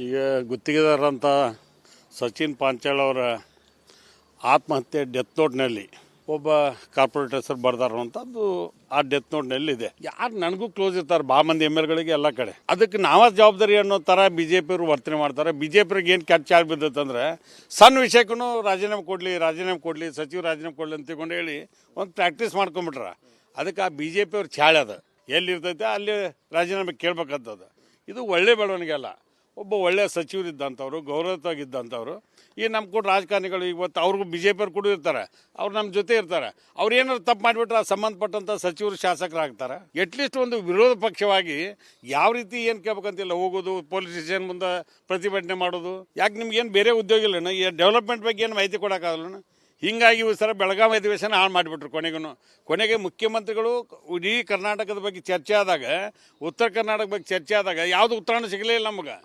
ಈಗ ಗುತ್ತಿಗೆದಾರಂಥ ಸಚಿನ್ ಪಾಂಚಾಳ್ ಅವರ ಆತ್ಮಹತ್ಯೆ ಡೆತ್ ನೋಟ್ನಲ್ಲಿ ಒಬ್ಬ ಕಾರ್ಪೊರೇಟ್ ಹೆಸರು ಬರ್ದಾರಂಥದ್ದು ಆ ಡೆತ್ ನೋಟ್ನಲ್ಲಿ ಇದೆ. ಯಾರು ನನಗೂ ಕ್ಲೋಸ್ ಇರ್ತಾರೆ ಭಾಳ ಮಂದಿ ಎಮ್ ಎಲ್ಗಳಿಗೆ ಎಲ್ಲ ಕಡೆ. ಅದಕ್ಕೆ ನಾವ ಜವಾಬ್ದಾರಿ ಅನ್ನೋ ಥರ ಬಿ ಜೆ ಪಿಯವರು ವರ್ತನೆ ಮಾಡ್ತಾರೆ. ಬಿ ಜೆ ಪಿಗೆ ಏನು ಕ್ಯಾಚ್ ಆಗಿ ಬಿದ್ದತ್ತಂದ್ರೆ ಸಣ್ಣ ವಿಷಯಕ್ಕೂ ರಾಜೀನಾಮೆ ಕೊಡಲಿ ಸಚಿವ ರಾಜೀನಾಮೆ ಕೊಡಲಿ ಅಂತ ತಿಳ್ಕೊಂಡು ಹೇಳಿ ಒಂದು ಪ್ರಾಕ್ಟೀಸ್ ಮಾಡ್ಕೊಂಬಿಟ್ರ. ಅದಕ್ಕೆ ಆ ಬಿ ಜೆ ಪಿಯವ್ರು ಛಾಳೆ ಅದು ಎಲ್ಲಿರ್ತೈತೆ ಅಲ್ಲಿ ರಾಜೀನಾಮೆ ಕೇಳಬೇಕಂತದ್ದು. ಇದು ಒಳ್ಳೆ ಬೆಳವಣಿಗೆ ಅಲ್ಲ. ಒಬ್ಬ ಒಳ್ಳೆಯ ಸಚಿವರಿದ್ದಂಥವ್ರು ಗೌರವವಾಗಿದ್ದಂಥವ್ರು ಈ ನಮ್ಮ ಕೂಡ ರಾಜಕಾರಣಿಗಳು ಇವತ್ತು ಅವ್ರಿಗೂ ಬಿ ಜೆ ಪಿಯವ್ರು ಕೂಡ ಇರ್ತಾರೆ, ಅವ್ರು ನಮ್ಮ ಜೊತೆ ಇರ್ತಾರೆ. ಅವ್ರು ಏನಾದ್ರು ತಪ್ಪು ಮಾಡಿಬಿಟ್ರೆ ಸಂಬಂಧಪಟ್ಟಂಥ ಸಚಿವರು ಶಾಸಕರಾಗ್ತಾರೆ. ಅಟ್ಲೀಸ್ಟ್ ಒಂದು ವಿರೋಧ ಪಕ್ಷವಾಗಿ ಯಾವ ರೀತಿ ಏನು ಕೇಳ್ಬೇಕಂತಿಲ್ಲ, ಹೋಗೋದು ಪೊಲೀಸ್ ಸ್ಟೇಷನ್ ಮುಂದೆ ಪ್ರತಿಭಟನೆ ಮಾಡೋದು. ಯಾಕೆ ನಿಮ್ಗೇನು ಬೇರೆ ಉದ್ಯೋಗ ಇಲ್ಲನ? ಈ ಡೆವಲಪ್ಮೆಂಟ್ ಬಗ್ಗೆ ಏನು ಮಾಹಿತಿ ಕೊಡೋಕ್ಕಾಗಲ್ಲ. ಹೀಗಾಗಿ ಈ ಸಲ ಬೆಳಗಾವಿ ಅಧಿವೇಶನ ಹಾಳು ಮಾಡಿಬಿಟ್ರು. ಕೊನೆಗೆ ಮುಖ್ಯಮಂತ್ರಿಗಳು ಇಡೀ ಕರ್ನಾಟಕದ ಬಗ್ಗೆ ಚರ್ಚೆ ಆದಾಗ, ಉತ್ತರ ಕರ್ನಾಟಕ ಬಗ್ಗೆ ಚರ್ಚೆ ಆದಾಗ ಯಾವುದು ಉತ್ತರನೂ ಸಿಗಲೇ ಇಲ್ಲ ನಮಗೆ.